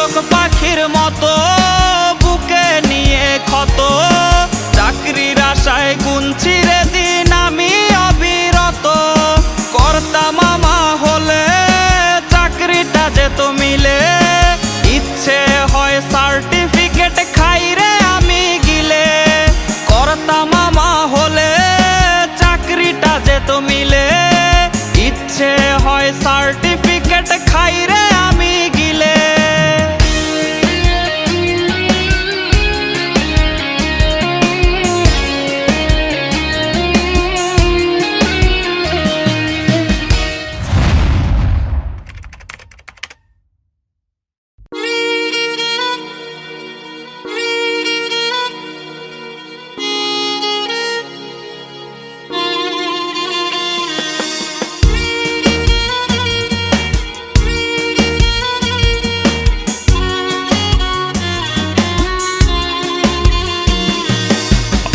চাতক পাখির মতো বুকে নিয়ে ক্ষত, চাকরির আশায় গুনছি রে দিন আমি অবিরত। কর্তা মামা হলে চাকরিটা যেত মিলে, ইচ্ছে হয় সার্টিফিকেট খাই রে আমি গিলে। কর্তা মামা হলে চাকরিটা যেত মিলে, ইচ্ছে হয় সার্টিফিকেট খাই রে আমি গিলে।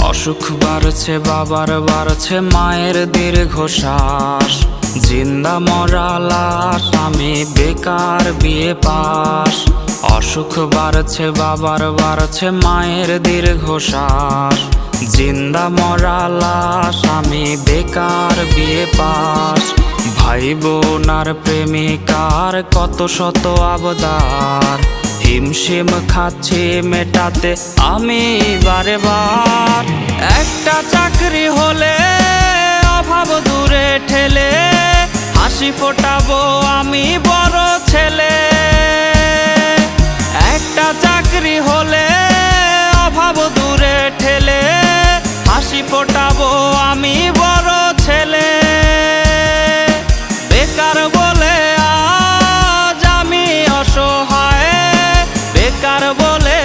অসুখ বাড়ছে বাবার বাড়ছে মায়ের দীর্ঘশ্বাস, জিন্দা মরা লাশ আমি বেকার বিয়ে পাস। অসুখ বাড়ছে বাবার বাড়ছে মায়ের দীর্ঘশ্বাস, জিন্দা মরা লাশ আমি বেকার বিয়ে পাস। ভাই বোন আর প্রেমিকার কত শত আবদার, হিমশিম খাচ্ছি মেটাতে আমি বারে বার। একটা চাকরি হলে অভাব দূরে ঠেলে, হাসি ফোটাবো আমি বড় ছেলে। একটা চাকরি হলে অভাব দূরে ঠেলে, হাসি ফোটাবো আমি বড় ছেলে। বেকার বলে আজ আমি অসহায়, বেকার বলে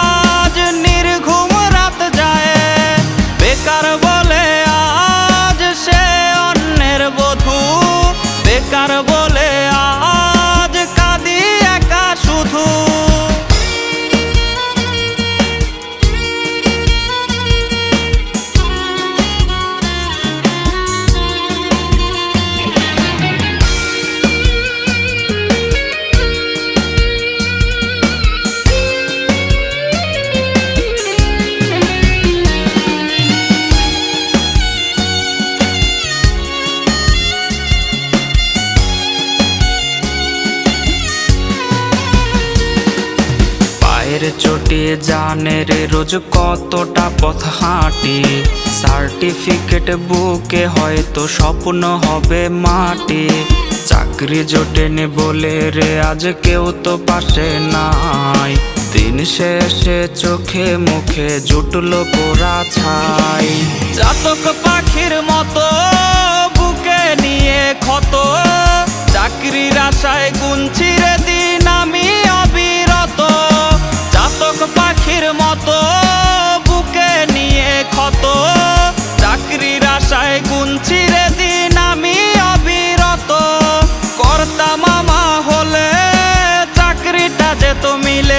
আজ নির্ঘুম রাত যায়। বেকার বলে আজ সে অন্যের বধূ, বেকার বলে আজ কাঁদি একা শুধু। চটি জানে রে রোজ কতটা পথ হাঁটি, সার্টিফিকেট বুকে হয়তো স্বপ্ন হবে মাটি। চাকরি জোটেনি বলে রে আজ কেউ তো পাশে নাই, দিন শেষে চোখে মুখে জুটলো পোড়া ছাই। চাতক পাখির মতো বুকে নিয়ে ক্ষত, চাকরির আশায় গুনছি রে দিন আমি অবিরত। চাতক পাখির মতো বুকে নিয়ে ক্ষত, চাকরির আশায় গুনছি রে দিন আমি অবিরত। কর্তা মামা হলে চাকরিটা যেত মিলে,